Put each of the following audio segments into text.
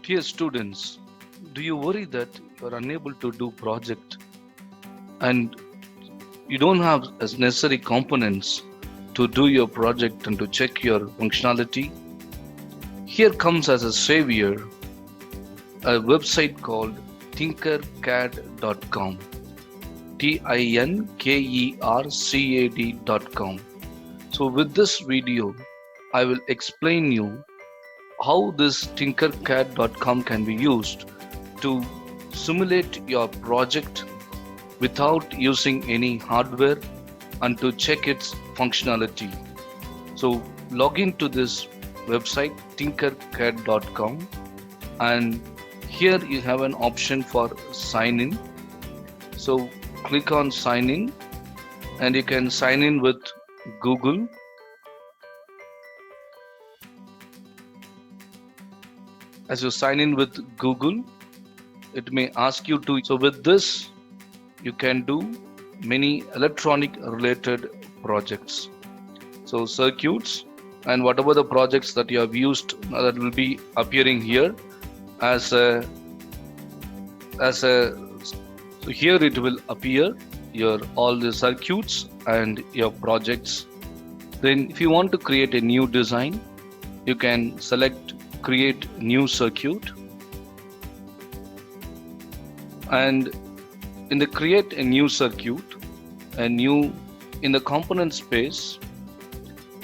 Dear students, do you worry that you are unable to do project and you don't have as necessary components to do your project and to check your functionality? Here comes as a savior a website called tinkercad.com. tinkercad.com. So with this video, I will explain you how this tinkercad.com can be used to simulate your project without using any hardware and to check its functionality. So log into this website tinkercad.com, and here you have an option for sign in. So click on sign in, and you can sign in with Google. As you sign in with Google, it may ask you to. So with this, you can do many electronic related projects. So circuits and whatever the projects that you have used, that will be appearing here as a so here it will appear your all the circuits and your projects. Then if you want to create a new design, you can select create new circuit, and in the create a new circuit, in the component space,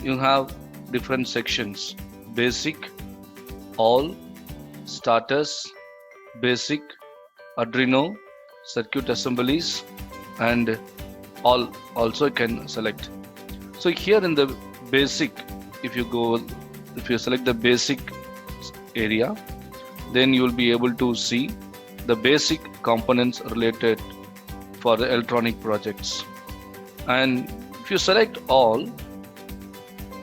you have different sections: basic, all, starters, basic, Arduino, circuit assemblies, and all also can select. So here in the basic, if you select the basic area, then you will be able to see the basic components related for the electronic projects. And if you select all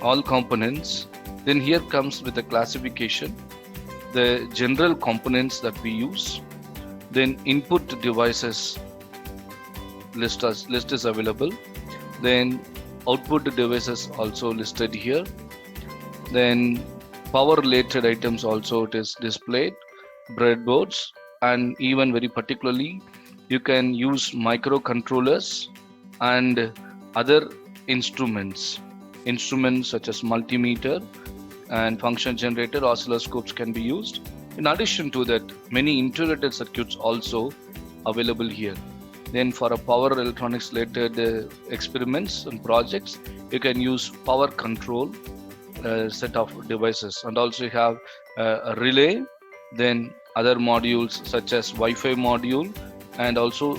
components, then here comes with the classification, the general components that we use. Then input devices list is available. Then output devices also listed here. Then power related items also it is displayed, breadboards, and even very particularly you can use microcontrollers and other instruments such as multimeter and function generator, oscilloscopes can be used. In addition to that, many integrated circuits also available here. Then for a power electronics related experiments and projects, you can use power control set of devices, and also you have a relay, then other modules such as Wi-Fi module, and also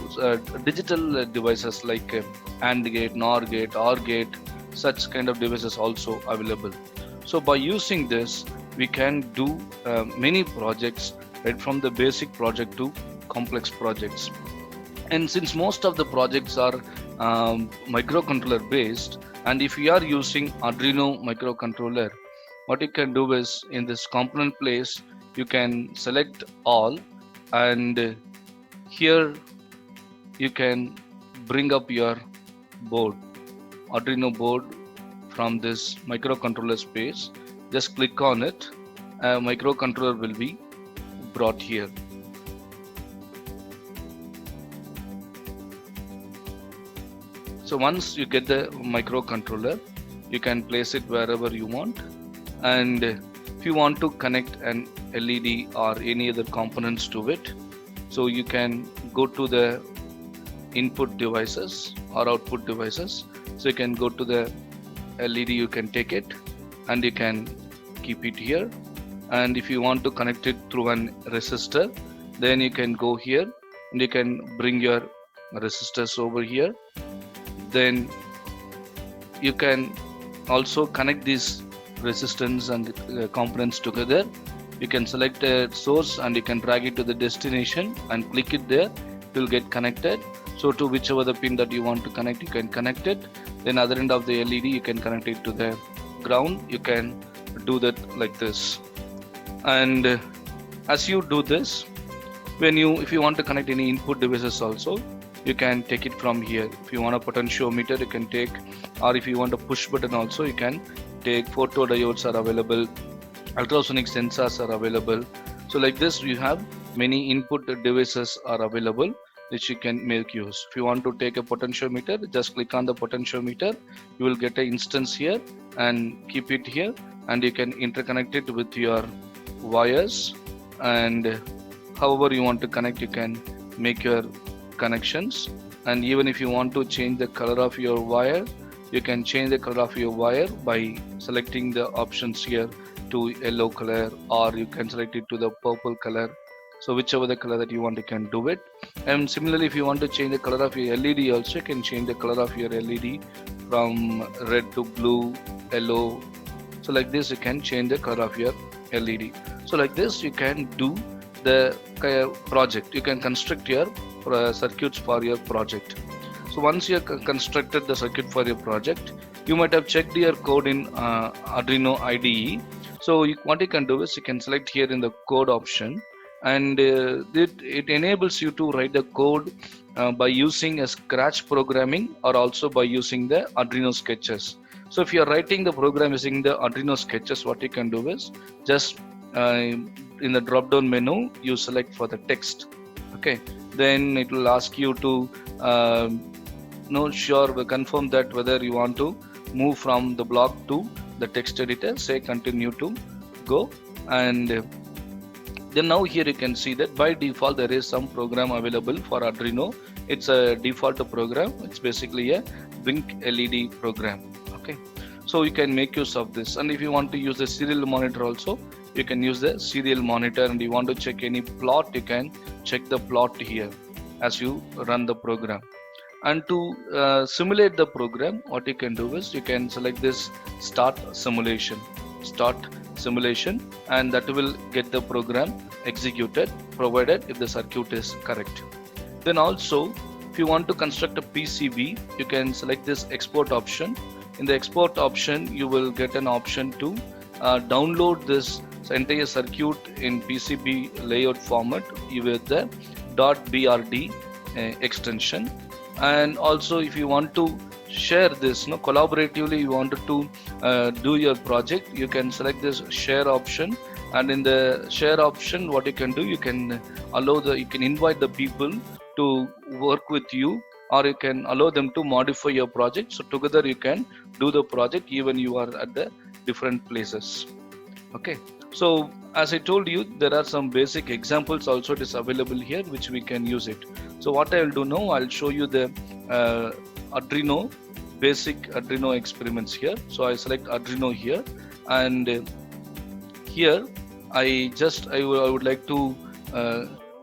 digital devices like AND gate, NOR gate, OR gate, such kind of devices also available. So by using this, we can do many projects, right from the basic project to complex projects. And since most of the projects are microcontroller based, and if you are using Arduino microcontroller, what you can do is in this component place, you can select all, and here you can bring up your board, Arduino board, from this microcontroller space. Just click on it, a microcontroller will be brought here. So once you get the microcontroller, you can place it wherever you want, and if you want to connect an LED or any other components to it, so you can go to the input devices or output devices. So you can go to the LED, you can take it and you can keep it here. And if you want to connect it through an resistor, then you can go here and you can bring your resistors over here. Then you can also connect these resistance and components together. You can select a source and you can drag it to the destination and click it there. It will get connected. So to whichever the pin that you want to connect, you can connect it. Then other end of the LED, you can connect it to the ground. You can do that like this. And as you do this, if you want to connect any input devices also, you can take it from here. If you want a potentiometer, you can take, or if you want a push button also, you can take. Photodiodes are available, ultrasonic sensors are available, So like this, you have many input devices are available which you can make use. If you want to take a potentiometer, just click on the potentiometer. You will get an instance here and keep it here, and you can interconnect it with your wires, and however you want to connect, you can make your connections. And even if you want to change the color of your wire, you can change the color of your wire by selecting the options here to yellow color, or you can select it to the purple color. So whichever the color that you want, you can do it. And similarly, if you want to change the color of your LED also, you can change the color of your LED from red to blue, yellow. So like this, you can change the color of your LED. So like this, you can do the project. You can construct your circuits for your project. So once you have constructed the circuit for your project, you might have checked your code in Arduino IDE. So what you can do is you can select here in the code option, and it enables you to write the code by using a Scratch programming, or also by using the Arduino sketches. So if you are writing the program using the Arduino sketches, what you can do is just in the drop down menu, you select for the text. Okay, then it will ask you to confirm that whether you want to move from the block to the text editor. Say continue to go, and then now here you can see that by default there is some program available for Arduino. It's a default program. It's basically a blink LED program. Okay, so you can make use of this. And if you want to use the serial monitor also, you can use the serial monitor, and you want to check any plot, you can check the plot here as you run the program. And to simulate the program, what you can do is you can select this start simulation, and that will get the program executed, provided if the circuit is correct. Then also, if you want to construct a PCB, you can select this export option. In the export option, you will get an option to download this entire circuit in PCB layout format with the .brd extension. And also, if you want to share this collaboratively, you wanted to do your project, you can select this share option. And in the share option, what you can do, you can invite the people to work with you, or you can allow them to modify your project. So together you can do the project even you are at the different places. Okay, so as I told you, there are some basic examples also. It is available here which we can use it. So what I will do now, I'll show you the Arduino, basic Arduino experiments here. So I select Arduino here, and here I would like to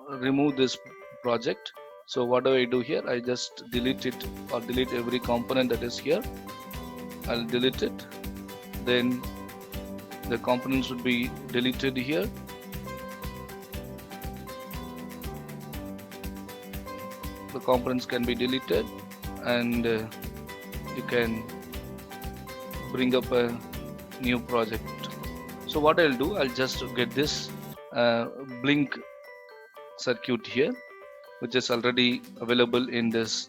remove this project. So what do? Here I just delete it, or delete every component that is here. I'll delete it. Then the components would be deleted here. The components can be deleted, and you can bring up a new project. So what I'll do, I'll just get this blink circuit here, which is already available in this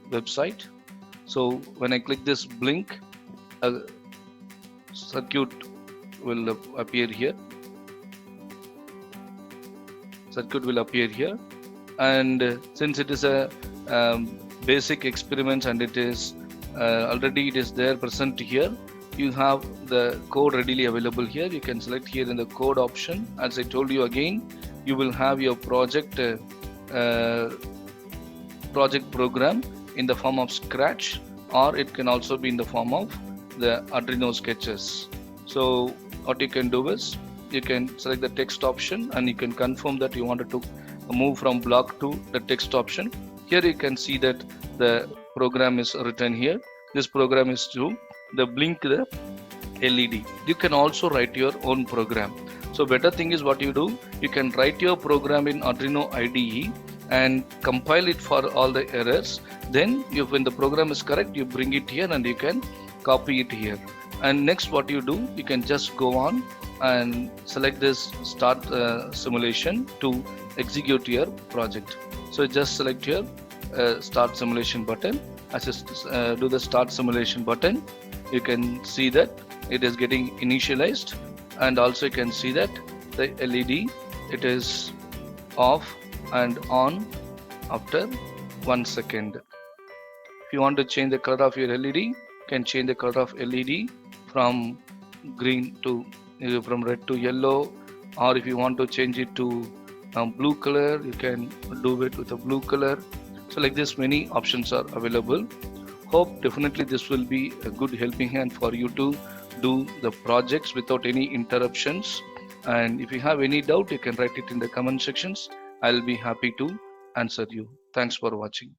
website. So when I click this blink, a circuit will appear here. And since it is a basic experiment, and it is already there present here, you have the code readily available here. You can select here in the code option. As I told you again, you will have your project program in the form of Scratch, or it can also be in the form of the Arduino sketches. So what you can do is you can select the text option, and you can confirm that you wanted to move from block to the text option. Here you can see that the program is written here. This program is to the blink the LED. You can also write your own program. So better thing is what you do, you can write your program in Arduino IDE and compile it for all the errors. Then when the program is correct, you bring it here and you can copy it here. And next what you do, you can just go on and select this start simulation to execute your project. So just select here start simulation button. As you do the start simulation button, you can see that it is getting initialized, and also you can see that the LED, it is off and on after 1 second. If you want to change the color of your LED, you can change the color of LED from green to from red to yellow, or if you want to change it to blue color, you can do it with a blue color. So like this, many options are available. Hope definitely this will be a good helping hand for you to do the projects without any interruptions. And if you have any doubt, you can write it in the comment sections. I'll be happy to answer you. Thanks for watching.